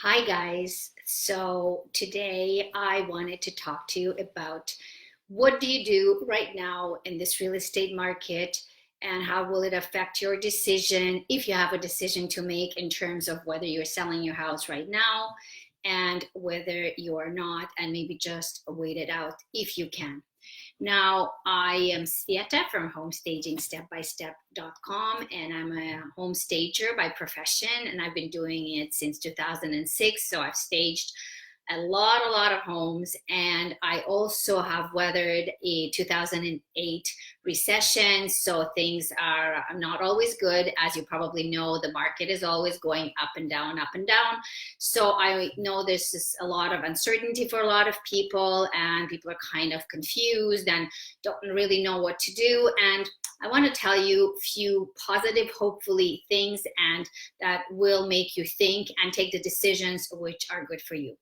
Hi, guys. So today I wanted to talk to you about what do you do right now in this real estate market and how will it affect your decision if you have a decision to make in terms of whether you're selling your house right now and whether you are not, and maybe just wait it out if you can. Now, I am Sveta from homestagingstepbystep.com, and I'm a home stager by profession, and I've been doing it since 2006. So I've staged a lot of homes, and I also have weathered a 2008 recession. So things are not always good. As you probably know, the market is always going up and down, up and down. So I know there's just a lot of uncertainty for a lot of people, and people are kind of confused and don't really know what to do. And I want to tell you a few positive, hopefully, things and that will make you think and take the decisions which are good for you.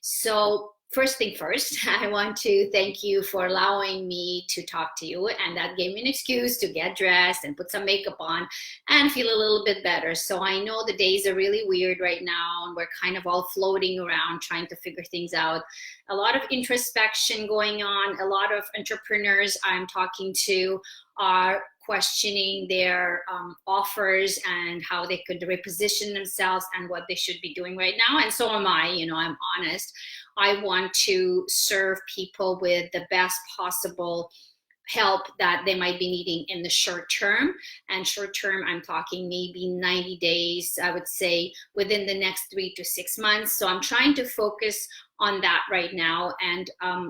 So first thing first, I want to thank you for allowing me to talk to you. And that gave me an excuse to get dressed and put some makeup on and feel a little bit better. So I know the days are really weird right now, and we're kind of all floating around trying to figure things out. A lot of introspection going on. A lot of entrepreneurs I'm talking to are questioning their offers and how they could reposition themselves and what they should be doing right now. And so am I, I'm honest. I want to serve people with the best possible help that they might be needing in the short term. And short term, I'm talking maybe 90 days, I would say within the next 3 to 6 months. So I'm trying to focus on that right now. And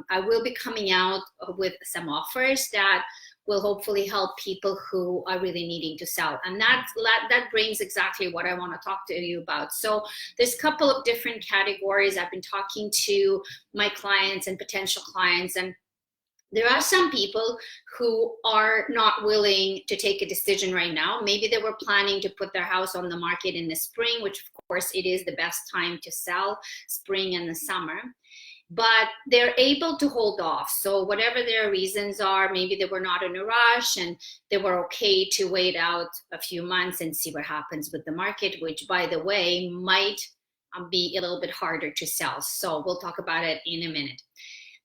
I will be coming out with some offers that will hopefully help people who are really needing to sell. And that brings exactly what I want to talk to you about. So there's a couple of different categories. I've been talking to my clients and potential clients, and there are some people who are not willing to take a decision right now. Maybe they were planning to put their house on the market in the spring, which of course it is the best time to sell, spring and the summer, but they're able to hold off. So whatever their reasons are, maybe they were not in a rush and they were okay to wait out a few months and see what happens with the market, which, by the way, might be a little bit harder to sell. So we'll talk about it in a minute.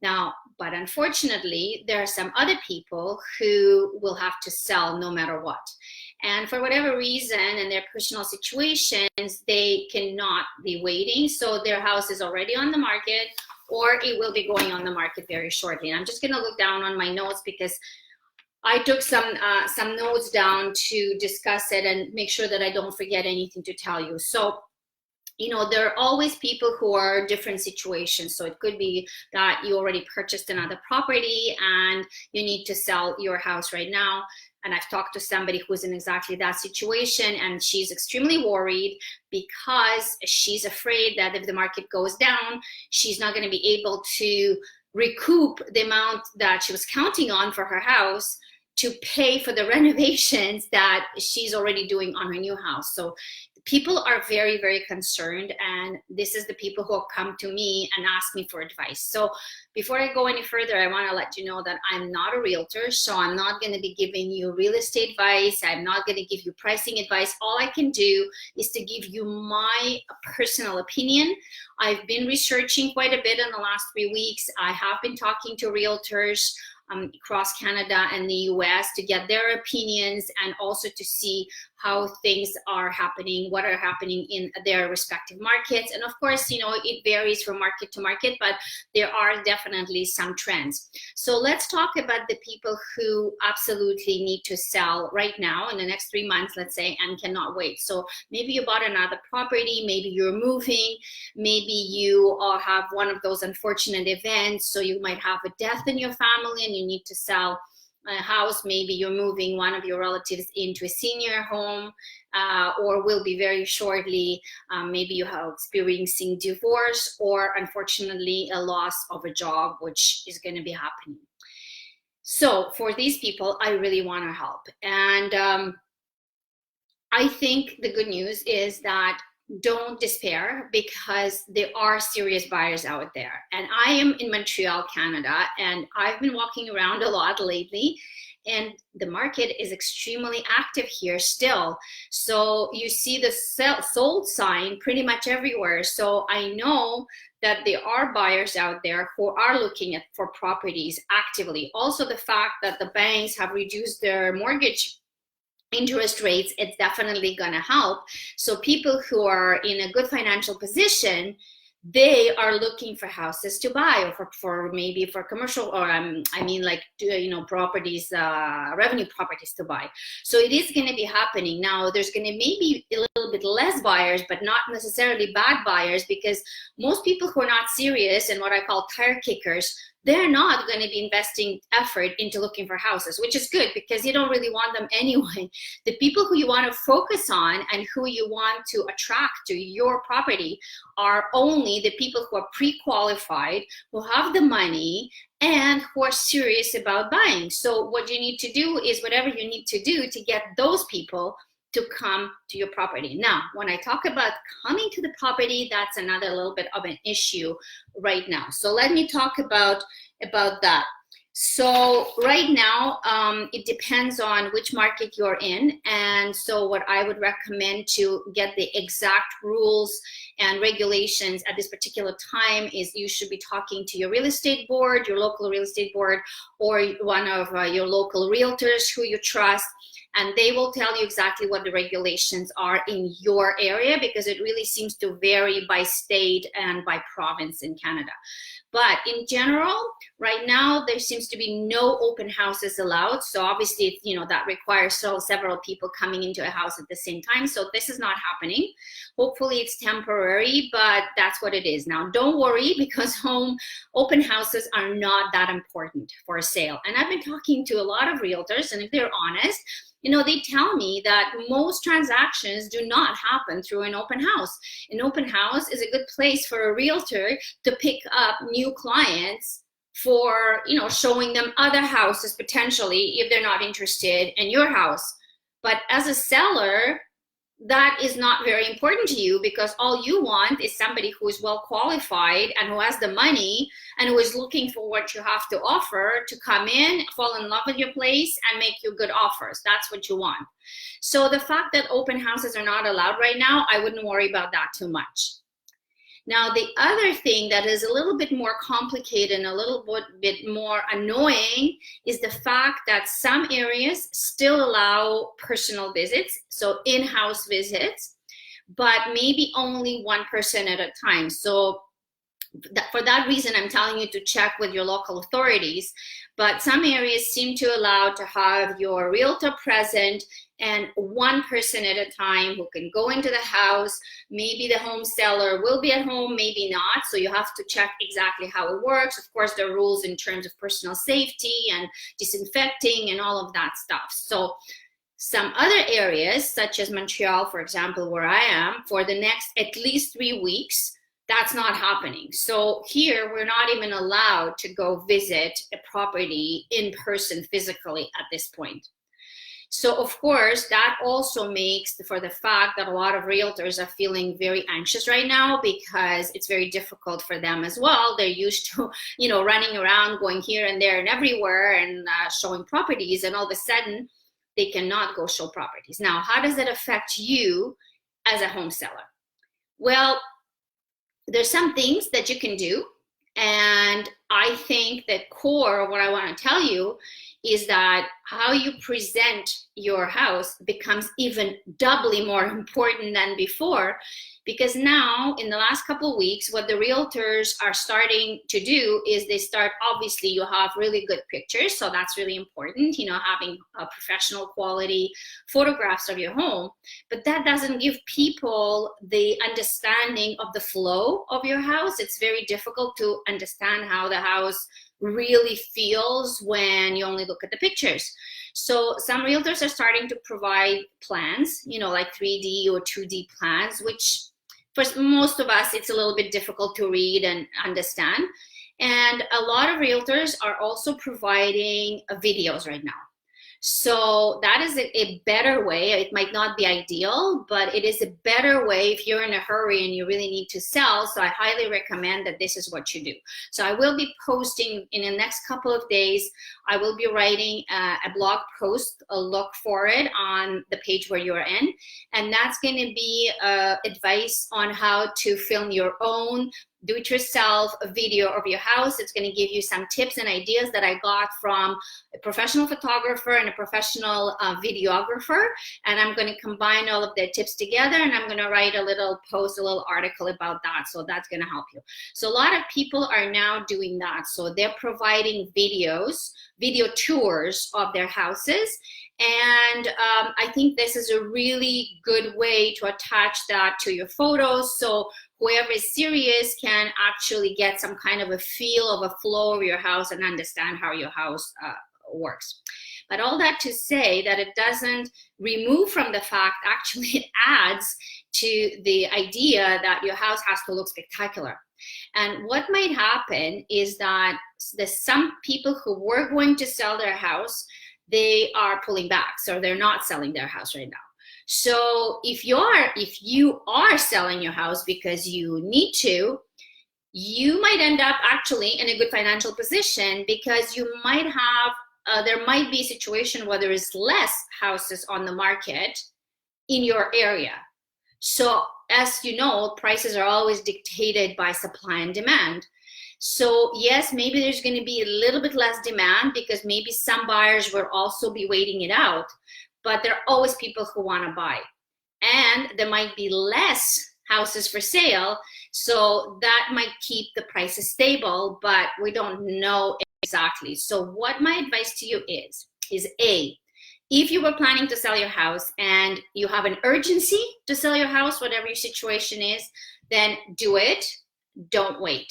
Now, but unfortunately, there are some other people who will have to sell no matter what. And for whatever reason, in their personal situations, they cannot be waiting. So their house is already on the market, or it will be going on the market very shortly. And I'm just going to look down on my notes because I took some notes down to discuss it and make sure that I don't forget anything to tell you. So, there are always people who are different situations. So it could be that you already purchased another property and you need to sell your house right now. And I've talked to somebody who's in exactly that situation, and she's extremely worried because she's afraid that if the market goes down, she's not going to be able to recoup the amount that she was counting on for her house to pay for the renovations that she's already doing on her new house. So people are very, very concerned, and this is the people who come to me and ask me for advice. So before I go any further, I want to let you know that I'm not a realtor, so I'm not going to be giving you real estate advice. I'm not going to give you pricing advice. All I can do is to give you my personal opinion. I've been researching quite a bit in the last 3 weeks. I have been talking to realtors across Canada and the US to get their opinions, and also to see how things are happening, what are happening in their respective markets. And of course, it varies from market to market, but there are definitely some trends. So let's talk about the people who absolutely need to sell right now in the next 3 months, let's say, and cannot wait. So maybe you bought another property, maybe you're moving, maybe you have one of those unfortunate events. So you might have a death in your family and you need to sell a house. Maybe you're moving one of your relatives into a senior home, or will be very shortly. Maybe you are experiencing divorce, or unfortunately a loss of a job, which is going to be happening. So for these people, I really want to help. And I think the good news is that don't despair, because there are serious buyers out there. And I am in Montreal, Canada, and I've been walking around a lot lately. and the market is extremely active here still. So you see the sold sign pretty much everywhere. So I know that there are buyers out there who are looking for properties actively. Also, the fact that the banks have reduced their mortgage interest rates, it's definitely going to help. So people who are in a good financial position, they are looking for houses to buy, or for maybe for commercial, or I mean like, you know, properties, revenue properties to buy. So it is going to be happening. Now there's going to maybe a little bit less buyers, but not necessarily bad buyers, because most people who are not serious and what I call tire kickers, they're not going to be investing effort into looking for houses, which is good because you don't really want them anyway. The people who you want to focus on and who you want to attract to your property are only the people who are pre-qualified, who have the money, and who are serious about buying. So what you need to do is whatever you need to do to get those people to come to your property. Now, when I talk about coming to the property, that's another little bit of an issue right now. So let me talk about that. So right now, it depends on which market you're in. And so what I would recommend to get the exact rules and regulations at this particular time is you should be talking to your real estate board, your local real estate board, or one of your local realtors who you trust. And they will tell you exactly what the regulations are in your area, because it really seems to vary by state and by province in Canada. But in general, right now, there seems to be no open houses allowed. So obviously, you know, that requires several people coming into a house at the same time. So this is not happening. Hopefully it's temporary, but that's what it is. Now, don't worry, because open houses are not that important for a sale. And I've been talking to a lot of realtors, and if they're honest, you know, they tell me that most transactions do not happen through an open house. An open house is a good place for a realtor to pick up new clients for, you know, showing them other houses potentially if they're not interested in your house. But as a seller, that is not very important to you, because all you want is somebody who is well qualified and who has the money and who is looking for what you have to offer to come in, fall in love with your place, and make you good offers. That's what you want. So the fact that open houses are not allowed right now, I wouldn't worry about that too much. Now, the other thing that is a little bit more complicated and a little bit more annoying is the fact that some areas still allow personal visits, so in-house visits, but maybe only one person at a time. So for that reason, I'm telling you to check with your local authorities. But some areas seem to allow to have your realtor present and one person at a time who can go into the house. Maybe the home seller will be at home, maybe not. So you have to check exactly how it works. Of course, there are rules in terms of personal safety and disinfecting and all of that stuff. So some other areas, such as Montreal, for example, where I am, for the next at least 3 weeks, that's not happening. So here, we're not even allowed to go visit a property in person physically at this point. So of course, that also makes for the fact that a lot of realtors are feeling very anxious right now, because it's very difficult for them as well. They're used to, you know, running around, going here and there and everywhere and showing properties, and all of a sudden they cannot go show properties. Now, how does that affect you as a home seller? Well, there's some things that you can do. And I think that core, what I want to tell you is that how you present your house becomes even doubly more important than before, because now in the last couple of weeks, what the realtors are starting to do is they start, obviously you have really good pictures, so that's really important, you know, having professional quality photographs of your home, but that doesn't give people the understanding of the flow of your house. It's very difficult to understand how the house really feels when you only look at the pictures. So some realtors are starting to provide plans, you know, like 3D or 2D plans, which for most of us, it's a little bit difficult to read and understand. And a lot of realtors are also providing videos right now. So that is a better way. It might not be ideal, but it is a better way if you're in a hurry and you really need to sell. So I highly recommend that this is what you do. So I will be posting in the next couple of days. I will be writing a blog post, look for it on the page where you're in. And that's going to be advice on how to film your own do-it-yourself video of your house. It's going to give you some tips and ideas that I got from a professional photographer and a professional videographer. And I'm going to combine all of their tips together, and I'm going to write a little post, a little article about that. So that's going to help you. So a lot of people are now doing that. So they're providing video tours of their houses. And I think this is a really good way to attach that to your photos. So whoever is serious can actually get some kind of a feel of a flow of your house and understand how your house works. But all that to say that it doesn't remove from the fact, actually it adds to the idea that your house has to look spectacular. And what might happen is that there's some people who were going to sell their house, they are pulling back, so they're not selling their house right now. So if you are selling your house because you need to, you might end up actually in a good financial position, because you might have, there might be a situation where there is less houses on the market in your area. So as you know, prices are always dictated by supply and demand. So yes, maybe there's going to be a little bit less demand because maybe some buyers will also be waiting it out, but there are always people who want to buy. And there might be less houses for sale, so that might keep the prices stable, but we don't know exactly. So what my advice to you is A, if you were planning to sell your house and you have an urgency to sell your house, whatever your situation is, then do it, don't wait.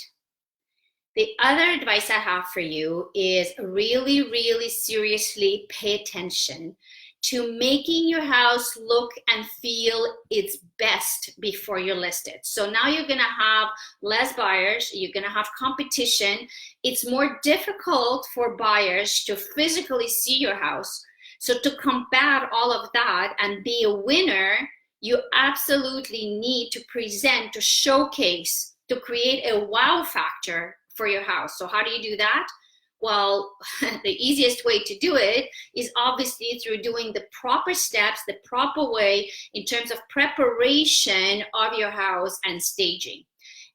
The other advice I have for you is really, really seriously pay attention to making your house look and feel its best before you list it. So now you're gonna have less buyers, you're gonna have competition. It's more difficult for buyers to physically see your house. So to combat all of that and be a winner, you absolutely need to present, to showcase, to create a wow factor for your house. So how do you do that? Well, the easiest way to do it is obviously through doing the proper steps, the proper way in terms of preparation of your house and staging.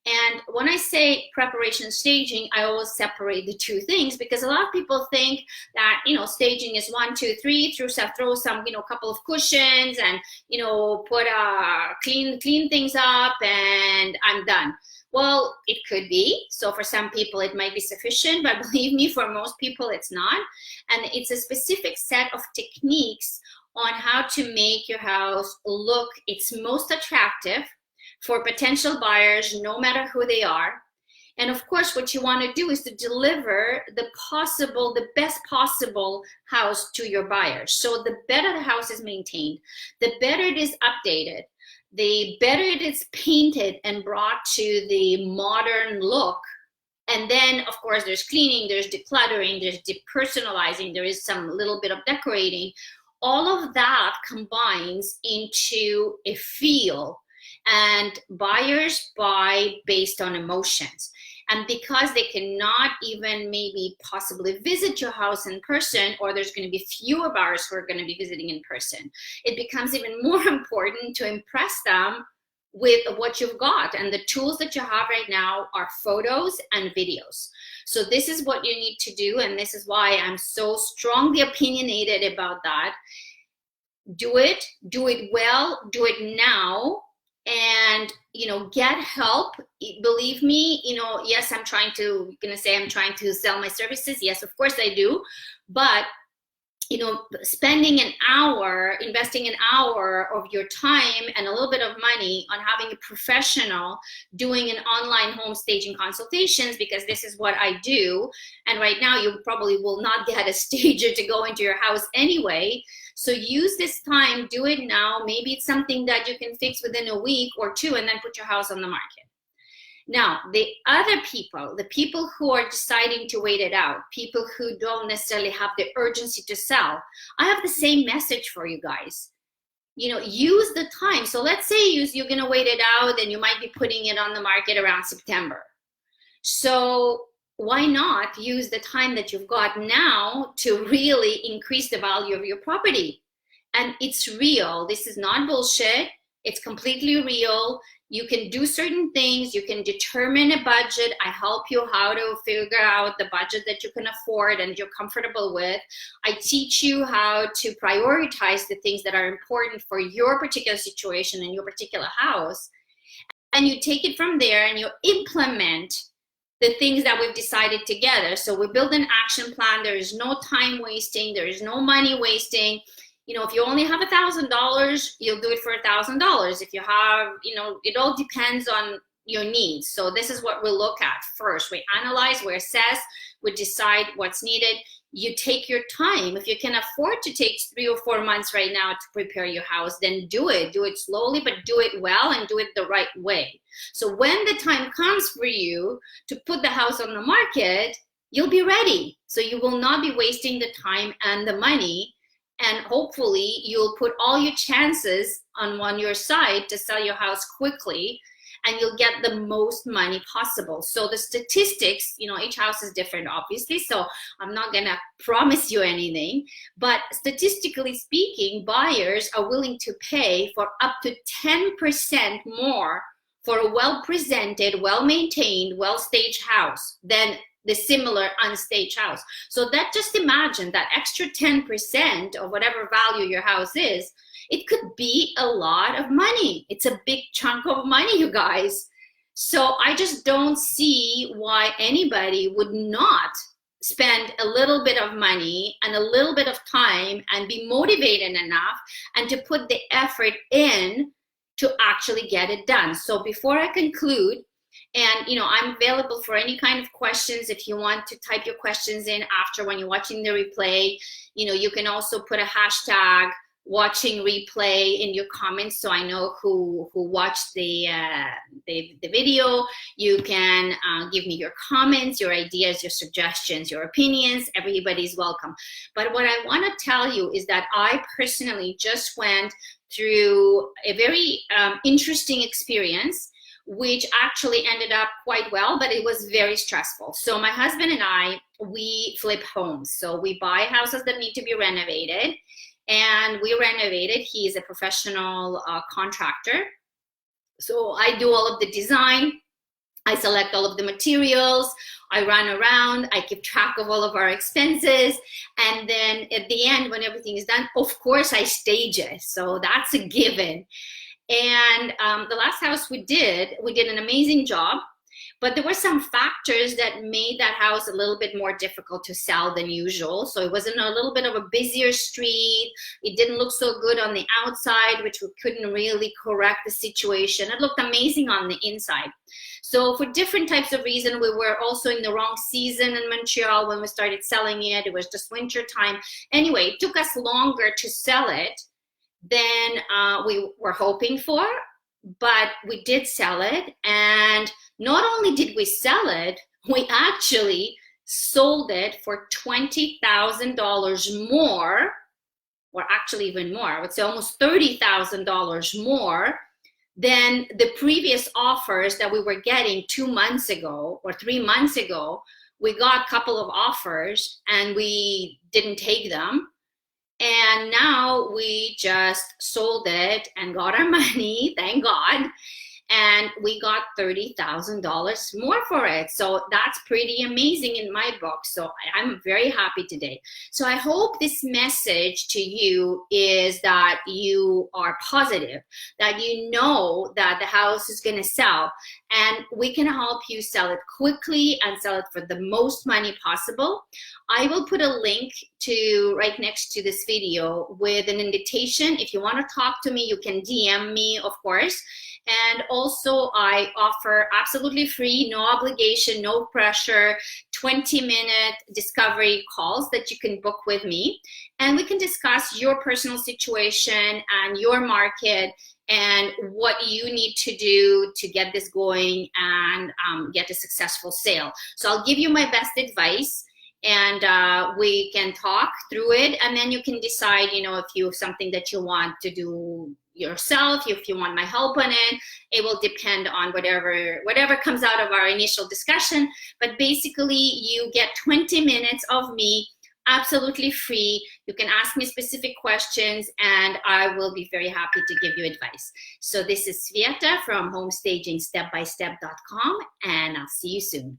And when I say preparation staging, I always separate the two things, because a lot of people think that, staging is 1, 2, 3, throw some, couple of cushions and, put clean things up and I'm done. Well, it could be. So for some people, it might be sufficient, but believe me, for most people, it's not. And it's a specific set of techniques on how to make your house look its most attractive for potential buyers, no matter who they are. And of course, what you want to do is to deliver the best possible house to your buyers. So the better the house is maintained, the better it is updated, the better it is painted and brought to the modern look. And then, of course, there's cleaning, there's decluttering, there's depersonalizing, there is some little bit of decorating. All of that combines into a feel, and buyers buy based on emotions. And because they cannot even maybe possibly visit your house in person, or there's going to be fewer buyers who are going to be visiting in person, it becomes even more important to impress them with what you've got. And the tools that you have right now are photos and videos. So this is what you need to do. And this is why I'm so strongly opinionated about that. Do it well, do it now. And, get help. Believe me, yes, I'm trying to sell my services. Yes, of course I do. But, spending an hour, investing an hour of your time and a little bit of money on having a professional doing an online home staging consultations, because this is what I do. And right now you probably will not get a stager to go into your house anyway. So use this time, do it now. Maybe it's something that you can fix within a week or two and then put your house on the market. Now, the other people, the people who are deciding to wait it out, people who don't necessarily have the urgency to sell, I have the same message for you guys. You know, use the time. So let's say you're going to wait it out and you might be putting it on the market around September. So why not use the time that you've got now to really increase the value of your property? And it's real. This is not bullshit. It's completely real. You can do certain things. You can determine a budget. I help you how to figure out the budget that you can afford and you're comfortable with. I teach you how to prioritize the things that are important for your particular situation and your particular house. And you take it from there and you implement the things that we've decided together. So we build an action plan. There is no time wasting. There is no money wasting. You know, if you only have $1,000, you'll do it for $1,000. If you have, you know, it all depends on your needs. So this is what we look at first. We analyze, we assess, we decide what's needed. You take your time. If you can afford to take 3 or 4 months right now to prepare your house, then do it. Do it slowly, but do it well and do it the right way. So when the time comes for you to put the house on the market, you'll be ready. So you will not be wasting the time and the money. And hopefully you'll put all your chances on your side to sell your house quickly, and you'll get the most money possible. So the statistics, you know, each house is different, obviously, so I'm not gonna promise you anything, but statistically speaking, buyers are willing to pay for up to 10% more for a well-presented, well-maintained, well-staged house than the similar unstaged house. So that, just imagine that extra 10% of whatever value your house is, it could be a lot of money. It's a big chunk of money, you guys. So I just don't see why anybody would not spend a little bit of money and a little bit of time and be motivated enough and to put the effort in to actually get it done. So before I conclude, and, you know, I'm available for any kind of questions. If you want to type your questions in after when you're watching the replay, you know, you can also put a hashtag watching replay in your comments so I know who watched the video. You can give me your comments, your ideas, your suggestions, your opinions. Everybody's welcome. But what I want to tell you is that I personally just went through a very interesting experience, which actually ended up quite well, but it was very stressful. So my husband and I, we flip homes. So we buy houses that need to be renovated, and we renovated. He is a professional contractor. So I do all of the design. I select all of the materials. I run around. I keep track of all of our expenses. And then at the end, when everything is done, of course, I stage it. So that's a given. And the last house we did an amazing job, but there were some factors that made that house a little bit more difficult to sell than usual. So it was in a little bit of a busier street. It didn't look so good on the outside, which we couldn't really correct the situation. It looked amazing on the inside. So for different types of reasons, we were also in the wrong season in Montreal when we started selling it. It was just winter time. Anyway, it took us longer to sell it than we were hoping for, but we did sell it. And not only did we sell it, we actually sold it for $20,000 more, or actually even more. I would say almost $30,000 more than the previous offers that we were getting 2 months ago or 3 months ago. We got a couple of offers and we didn't take them. And now we just sold it and got our money, thank God. And we got $30,000 more for it. So that's pretty amazing in my book. So I'm very happy today. So I hope this message to you is that you are positive, that you know that the house is going to sell, and we can help you sell it quickly and sell it for the most money possible. I will put a link to right next to this video with an invitation. If you want to talk to me, you can DM me, of course. And also I offer absolutely free, no obligation, no pressure, 20-minute discovery calls that you can book with me, and we can discuss your personal situation and your market and what you need to do to get this going and get a successful sale. So I'll give you my best advice, and we can talk through it, and then you can decide, you know, if you have something that you want to do yourself, if you want my help on it. It will depend on whatever comes out of our initial discussion. But basically, you get 20 minutes of me absolutely free. You can ask me specific questions and I will be very happy to give you advice. So this is Sveta from homestagingstepbystep.com, and I'll see you soon.